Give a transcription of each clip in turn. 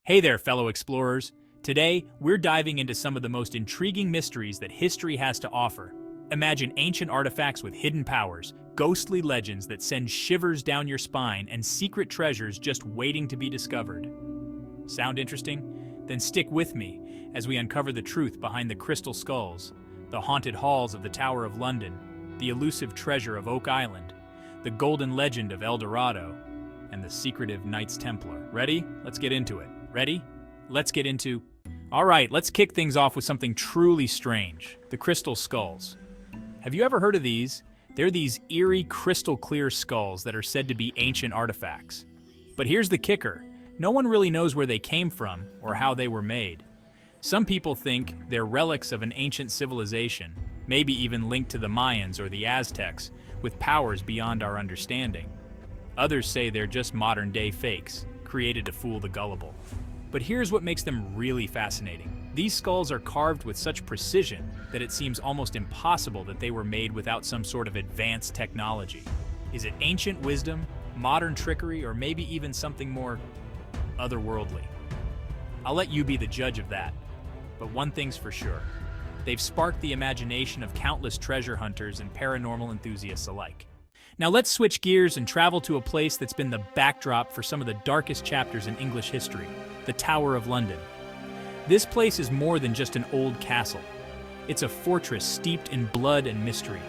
Hey there, fellow explorers. Today, we're diving into some of the most intriguing mysteries that history has to offer. Imagine ancient artifacts with hidden powers, ghostly legends that send shivers down your spine, and secret treasures just waiting to be discovered. Sound interesting? Then stick with me as we uncover the truth behind the crystal skulls, the haunted halls of the Tower of London, the elusive treasure of Oak Island, the golden legend of El Dorado, and the secretive Knights Templar. Ready? Let's get into it. Ready? Let's get into... Alright, let's kick things off with something truly strange. The crystal skulls. Have you ever heard of these? They're these eerie, crystal clear skulls that are said to be ancient artifacts. But here's the kicker. No one really knows where they came from or how they were made. Some people think they're relics of an ancient civilization, maybe even linked to the Mayans or the Aztecs, with powers beyond our understanding. Others say they're just modern-day fakes, created to fool the gullible. But here's what makes them really fascinating. These skulls are carved with such precision that it seems almost impossible that they were made without some sort of advanced technology. Is it ancient wisdom, modern trickery, or maybe even something more otherworldly? I'll let you be the judge of that. But one thing's for sure. They've sparked the imagination of countless treasure hunters and paranormal enthusiasts alike. Now let's switch gears and travel to a place that's been the backdrop for some of the darkest chapters in English history, the Tower of London. This place is more than just an old castle. It's a fortress steeped in blood and mystery.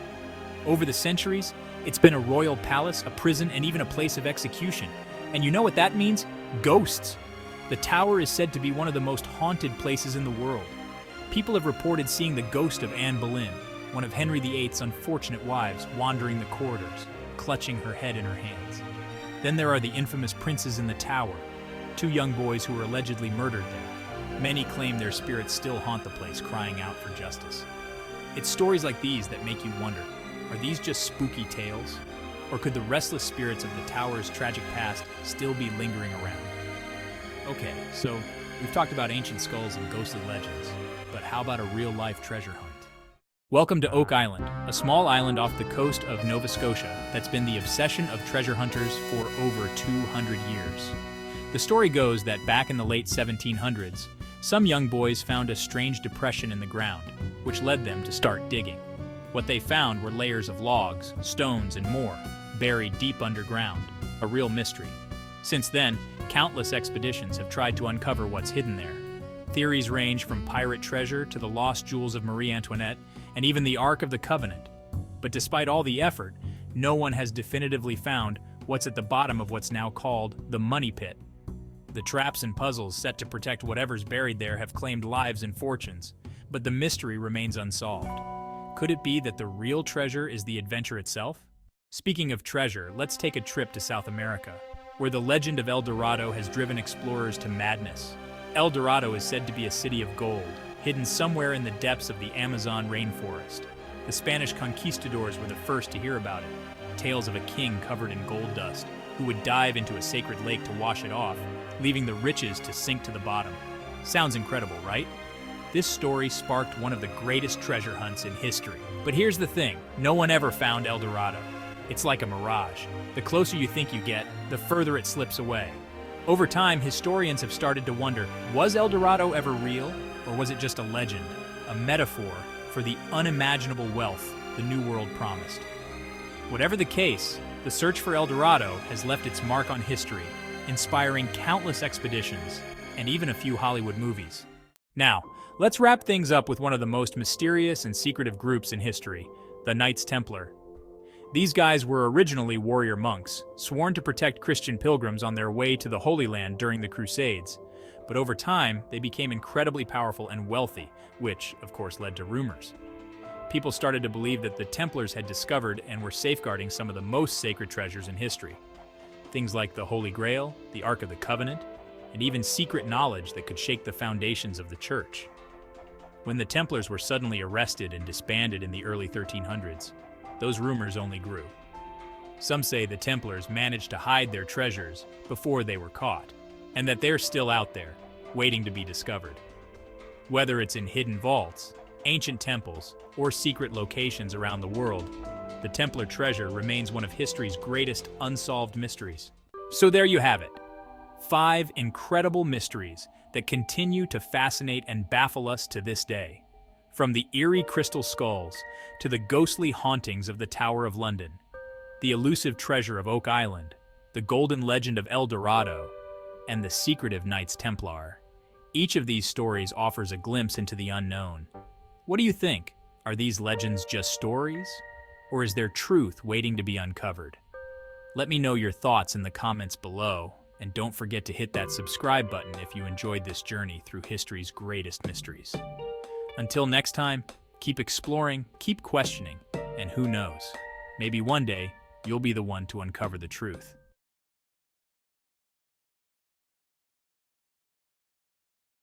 Over the centuries, it's been a royal palace, a prison, and even a place of execution. And you know what that means? Ghosts. The tower is said to be one of the most haunted places in the world. People have reported seeing the ghost of Anne Boleyn, one of Henry VIII's unfortunate wives, wandering the corridors, clutching her head in her hands. Then there are the infamous princes in the tower, two young boys who were allegedly murdered there. Many claim their spirits still haunt the place, crying out for justice. It's stories like these that make you wonder, are these just spooky tales? Or could the restless spirits of the tower's tragic past still be lingering around? Okay, so we've talked about ancient skulls and ghostly legends, but how about a real-life treasure hunt? Welcome to Oak Island, a small island off the coast of Nova Scotia that's been the obsession of treasure hunters for over 200 years. The story goes that back in the late 1700s, some young boys found a strange depression in the ground, which led them to start digging. What they found were layers of logs, stones, and more, buried deep underground, a real mystery. Since then, countless expeditions have tried to uncover what's hidden there. Theories range from pirate treasure to the lost jewels of Marie Antoinette, and even the Ark of the Covenant. But despite all the effort, no one has definitively found what's at the bottom of what's now called the Money Pit. The traps and puzzles set to protect whatever's buried there have claimed lives and fortunes, but the mystery remains unsolved. Could it be that the real treasure is the adventure itself? Speaking of treasure, let's take a trip to South America, where the legend of El Dorado has driven explorers to madness. El Dorado is said to be a city of gold, hidden somewhere in the depths of the Amazon rainforest. The Spanish conquistadors were the first to hear about it. Tales of a king covered in gold dust, who would dive into a sacred lake to wash it off, leaving the riches to sink to the bottom. Sounds incredible, right? This story sparked one of the greatest treasure hunts in history. But here's the thing, no one ever found El Dorado. It's like a mirage. The closer you think you get, the further it slips away. Over time, historians have started to wonder, was El Dorado ever real, or was it just a legend, a metaphor for the unimaginable wealth the New World promised? Whatever the case, the search for El Dorado has left its mark on history, inspiring countless expeditions and even a few Hollywood movies. Now, let's wrap things up with one of the most mysterious and secretive groups in history, the Knights Templar. These guys were originally warrior monks, sworn to protect Christian pilgrims on their way to the Holy Land during the Crusades. But over time, they became incredibly powerful and wealthy, which, of course, led to rumors. People started to believe that the Templars had discovered and were safeguarding some of the most sacred treasures in history. Things like the Holy Grail, the Ark of the Covenant, and even secret knowledge that could shake the foundations of the Church. When the Templars were suddenly arrested and disbanded in the early 1300s, those rumors only grew. Some say the Templars managed to hide their treasures before they were caught, and that they're still out there, waiting to be discovered. Whether it's in hidden vaults, ancient temples, or secret locations around the world, the Templar treasure remains one of history's greatest unsolved mysteries. So there you have it. 5 incredible mysteries that continue to fascinate and baffle us to this day. From the eerie crystal skulls to the ghostly hauntings of the Tower of London, the elusive treasure of Oak Island, the golden legend of El Dorado, and the secretive Knights Templar. Each of these stories offers a glimpse into the unknown. What do you think? Are these legends just stories? Or is there truth waiting to be uncovered? Let me know your thoughts in the comments below, and don't forget to hit that subscribe button if you enjoyed this journey through history's greatest mysteries. Until next time, keep exploring, keep questioning, and who knows, maybe one day you'll be the one to uncover the truth.